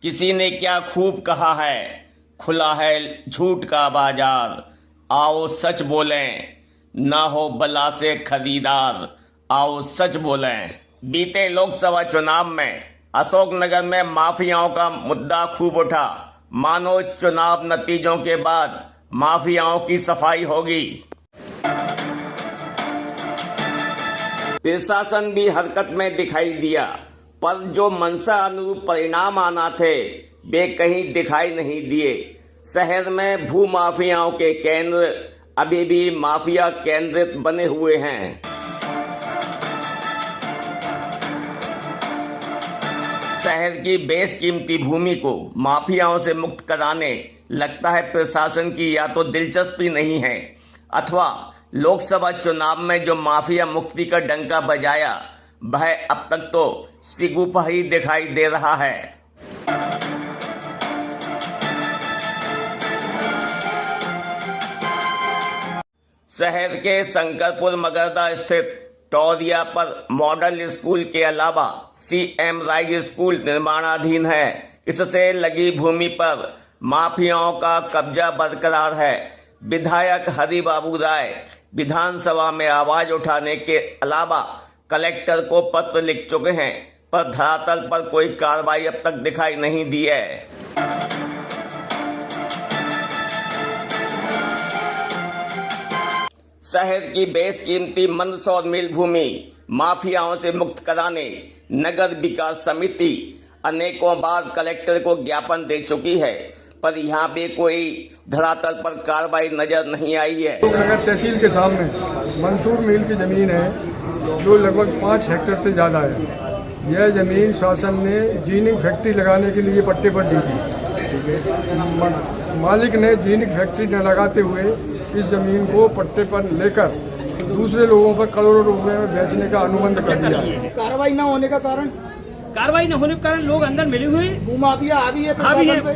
किसी ने क्या खूब कहा है, खुला है झूठ का बाजार। आओ सच बोलें, ना हो बला से खरीदार। आओ सच बोलें। बीते लोकसभा चुनाव में अशोकनगर में माफियाओं का मुद्दा खूब उठा। मानो चुनाव नतीजों के बाद माफियाओं की सफाई होगी। प्रशासन भी हरकत में दिखाई दिया, पर जो मंशा अनुरूप परिणाम आना थे वे कहीं दिखाई नहीं दिए। शहर में भू माफियाओं के केंद्र अभी भी माफिया केंद्रित बने हुए हैं। शहर की बेशकीमती भूमि को माफियाओं से मुक्त कराने लगता है प्रशासन की या तो दिलचस्पी नहीं है, अथवा लोकसभा चुनाव में जो माफिया मुक्ति का डंका बजाया वह अब तक तो सिगुफा ही दिखाई दे रहा है। शहर के शंकरपुर मगरदा स्थित टोरिया पर मॉडल स्कूल के अलावा सीएम राइज स्कूल निर्माणाधीन है। इससे लगी भूमि पर माफियाओं का कब्जा बरकरार है। विधायक हरिबाबू राय विधानसभा में आवाज उठाने के अलावा कलेक्टर को पत्र लिख चुके हैं, पर धरातल पर कोई कार्रवाई अब तक दिखाई नहीं दी है। शहर की बेशकीमती मंदसौर मिल भूमि माफियाओं से मुक्त कराने नगर विकास समिति अनेकों बार कलेक्टर को ज्ञापन दे चुकी है, पर यहाँ पे कोई धरातल पर कार्रवाई नजर नहीं आई है। नगर तहसील के सामने मंसूर मिल की जमीन है जो लगभग 5 हेक्टेयर से ज्यादा है। यह जमीन शासन ने जीनिंग फैक्ट्री लगाने के लिए पट्टे पर दी थी। मालिक ने जीनिंग फैक्ट्री न लगाते हुए इस जमीन को पट्टे पर लेकर दूसरे लोगों पर करोड़ों रुपए में बेचने का अनुबंध कर दिया। कार्रवाई न होने का कारण लोग अंदर मिले हुए भूमाफिया हावी है।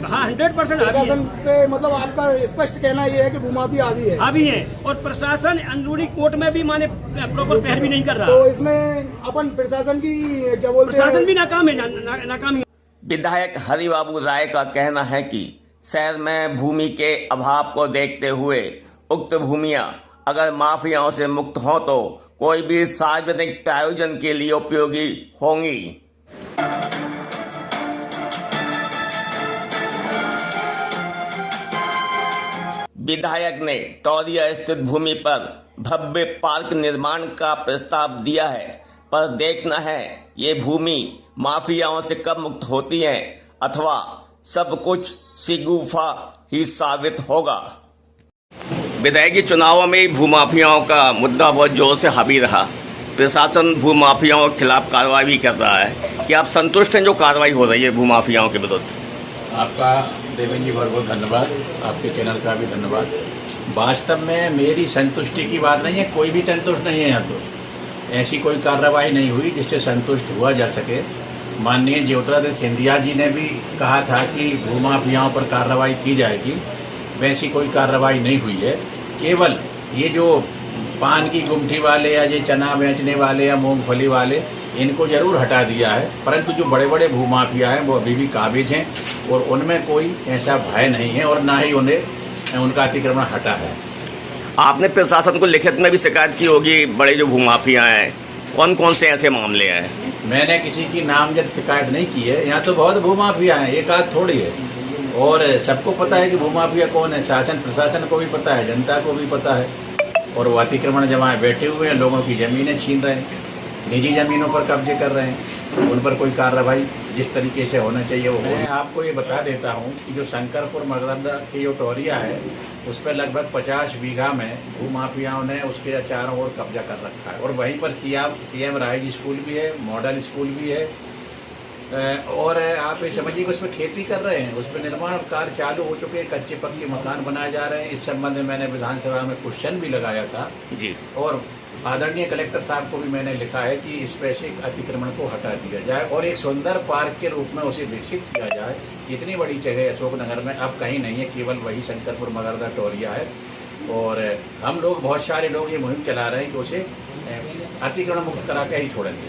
हाँ 100% प्रशासन पे मतलब आपका स्पष्ट कहना ये है कि भूमाफिया हावी है और प्रशासन अंदरूनी कोर्ट में भी माने प्रॉपर पैरवी नहीं कर रहा। तो इसमें अपन प्रशासन की क्या बोलते हैं, प्रशासन भी नाकाम है, नाकाम। विधायक हरिबाबू राय का कहना है कि शहर में भूमि के अभाव को देखते हुए उक्त भूमियां अगर माफियाओं से मुक्त हों तो कोई भी सार्वजनिक प्रयोजन के लिए उपयोगी होंगी। विधायक ने टोरिया स्थित भूमि पर भव्य पार्क निर्माण का प्रस्ताव दिया है, पर देखना है ये भूमि माफियाओं से कब मुक्त होती है, अथवा सब कुछ सिगुफा ही साबित होगा। विधायकी चुनावों में भूमाफियाओं का मुद्दा बहुत जोर से हावी रहा। प्रशासन भूमाफियाओं के खिलाफ कार्रवाई भी कर रहा है। क्या आप संतुष्ट हैं जो कार्रवाई हो रही है भूमाफियाओं के विरुद्ध? आपका देवेंद्र जी बहुत बहुत धन्यवाद, आपके चैनल का भी धन्यवाद। वास्तव में मेरी संतुष्टि की बात नहीं है, कोई भी संतुष्ट नहीं है। यहाँ तो ऐसी कोई कार्रवाई नहीं हुई जिससे संतुष्ट हुआ जा सके। माननीय ज्योतिरादित्य सिंधिया जी ने भी कहा था कि भूमाफियाओं पर कार्रवाई की जाएगी, वैसी कोई कार्रवाई नहीं हुई है। केवल ये जो पान की गुमठी वाले या ये चना बेचने वाले या मूंगफली वाले, इनको जरूर हटा दिया है, परंतु जो बड़े बड़े भूमाफिया हैं वो अभी भी काबिज हैं और उनमें कोई ऐसा भय नहीं है और ना ही उन्हें उनका अतिक्रमण हटा है। आपने प्रशासन को लिखित में भी शिकायत की होगी, बड़े जो भूमाफिया हैं कौन कौन से ऐसे मामले हैं? मैंने किसी की नामजद शिकायत नहीं की है। यहाँ तो बहुत भूमाफिया हैं, एक आध थोड़ी है, और सबको पता है कि भूमाफिया कौन है। शासन प्रशासन को भी पता है, जनता को भी पता है, और वो अतिक्रमण जमाए बैठे हुए हैं, लोगों की ज़मीनें छीन रहे हैं, निजी ज़मीनों पर कब्जे कर रहे हैं। उन पर कोई कार्रवाई जिस तरीके से होना चाहिए वो। मैं आपको ये बता देता हूँ कि जो शंकरपुर मगरदा की जो टोरिया है उस पर लगभग 50 बीघा में भूमाफियाओं ने उसके चारों ओर कब्जा कर रखा है, और वहीं पर सीएम राइज स्कूल भी है, मॉडल स्कूल भी है, और आप ये समझिए कि उसमें खेती कर रहे हैं, उसमें निर्माण कार्य चालू हो चुके हैं, कच्चे पक्के मकान बनाए जा रहे हैं। इस संबंध में मैंने विधानसभा में क्वेश्चन भी लगाया था जी, और आदरणीय कलेक्टर साहब को भी मैंने लिखा है कि इस पे से अतिक्रमण को हटा दिया जाए और एक सुंदर पार्क के रूप में उसे विकसित किया जाए। इतनी बड़ी जगह अशोकनगर में अब कहीं नहीं है, केवल वही शंकरपुर मगरदा टोरिया है, और हम लोग बहुत सारे लोग ये मुहिम चला रहे हैं कि उसे अतिक्रमण मुक्त करा के ही छोड़ेंगे।